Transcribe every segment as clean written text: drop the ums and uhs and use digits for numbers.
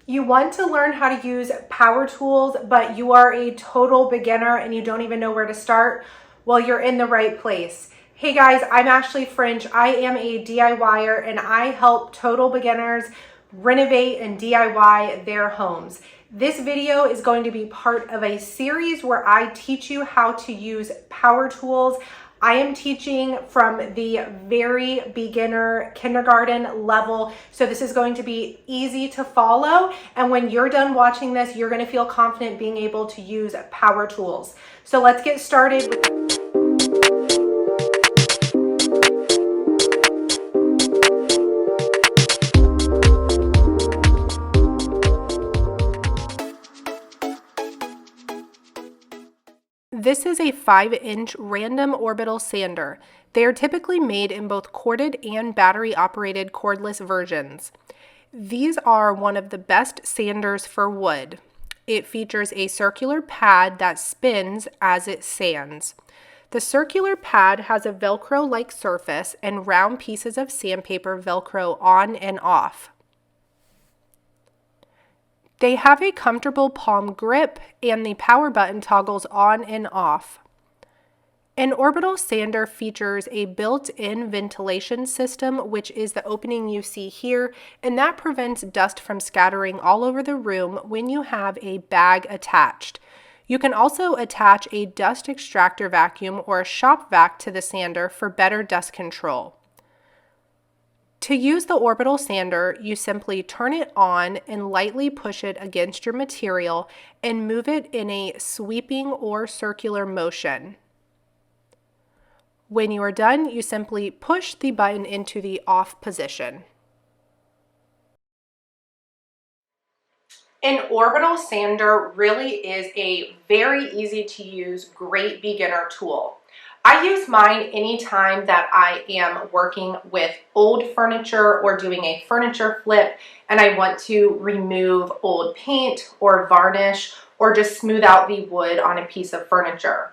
You want to learn how to use power tools, but you are a total beginner and you don't even know where to start? Well, you're in the right place. Hey guys, I'm Ashley French. I am a DIYer and I help total beginners renovate and DIY their homes. This video is going to be part of a series where I teach you how to use power tools. I am teaching from the very beginner kindergarten level, so this is going to be easy to follow. And when you're done watching this, you're going to feel confident being able to use power tools. So let's get started with This is a 5-inch random orbital sander. They are typically made in both corded and battery-operated cordless versions. These are one of the best sanders for wood. It features a circular pad that spins as it sands. The circular pad has a Velcro-like surface and round pieces of sandpaper Velcro on and off. They have a comfortable palm grip and the power button toggles on and off. An orbital sander features a built-in ventilation system, which is the opening you see here, and that prevents dust from scattering all over the room when you have a bag attached. You can also attach a dust extractor vacuum or a shop vac to the sander for better dust control. To use the orbital sander, you simply turn it on and lightly push it against your material and move it in a sweeping or circular motion. When you are done, you simply push the button into the off position. An orbital sander really is a very easy to use, great beginner tool. I use mine anytime that I am working with old furniture or doing a furniture flip and I want to remove old paint or varnish or just smooth out the wood on a piece of furniture.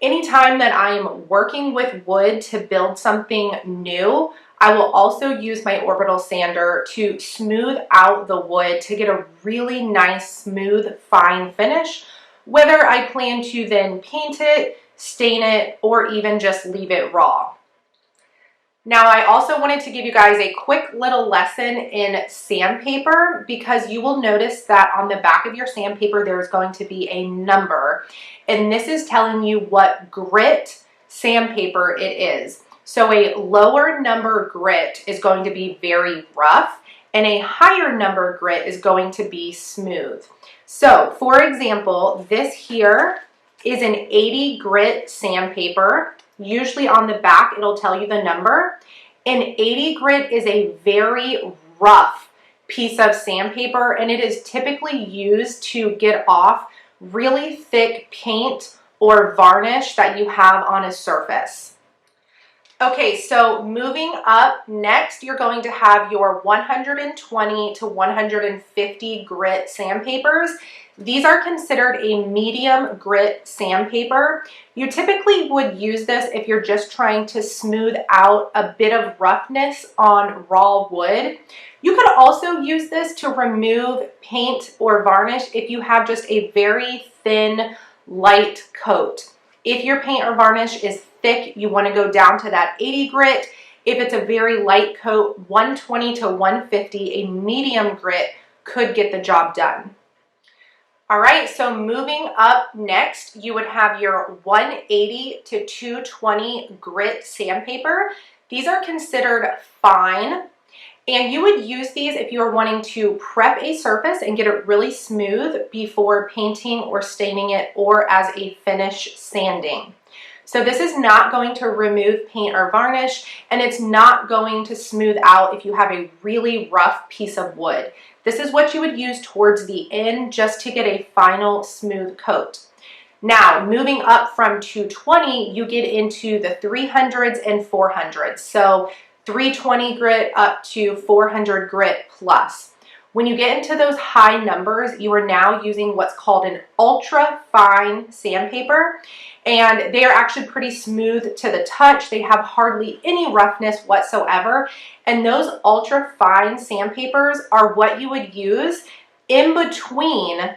Anytime that I am working with wood to build something new, I will also use my orbital sander to smooth out the wood to get a really nice, smooth, fine finish, whether I plan to then paint it, stain it, or even just leave it raw. Now, I also wanted to give you guys a quick little lesson in sandpaper because you will notice that on the back of your sandpaper there is going to be a number, and this is telling you what grit sandpaper it is. So a lower number grit is going to be very rough, and a higher number grit is going to be smooth. So, for example, this here is an 80 grit sandpaper. Usually on the back, it'll tell you the number. An 80 grit is a very rough piece of sandpaper, and it is typically used to get off really thick paint or varnish that you have on a surface. Okay, so moving up, next you're going to have your 120 to 150 grit sandpapers. These are considered a medium grit sandpaper. You typically would use this if you're just trying to smooth out a bit of roughness on raw wood. You could also use this to remove paint or varnish if you have just a very thin, light coat. If your paint or varnish is thick, you want to go down to that 80 grit. If it's a very light coat, 120 to 150, a medium grit could get the job done. All right, so moving up next, you would have your 180 to 220 grit sandpaper. These are considered fine, and you would use these if you are wanting to prep a surface and get it really smooth before painting or staining it or as a finish sanding. So this is not going to remove paint or varnish, and it's not going to smooth out if you have a really rough piece of wood. This is what you would use towards the end just to get a final smooth coat. Now, moving up from 220, you get into the 300s and 400s. So 320 grit up to 400 grit plus. When you get into those high numbers, you are now using what's called an ultra fine sandpaper, and they are actually pretty smooth to the touch. They have hardly any roughness whatsoever, and those ultra fine sandpapers are what you would use in between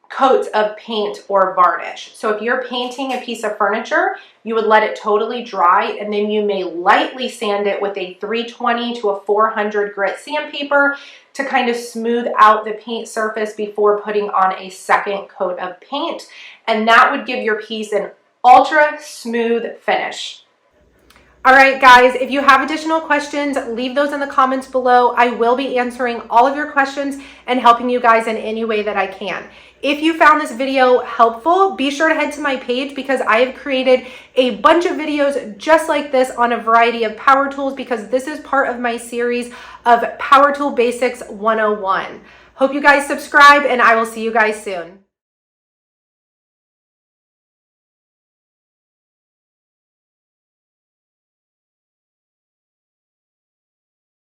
coats of paint or varnish. So if you're painting a piece of furniture, you would let it totally dry, and then you may lightly sand it with a 320 to a 400 grit sandpaper to kind of smooth out the paint surface before putting on a second coat of paint. And that would give your piece an ultra smooth finish. All right, guys, if you have additional questions, leave those in the comments below. I will be answering all of your questions and helping you guys in any way that I can. If you found this video helpful, be sure to head to my page because I have created a bunch of videos just like this on a variety of power tools, because this is part of my series of Power Tool Basics 101. Hope you guys subscribe, and I will see you guys soon.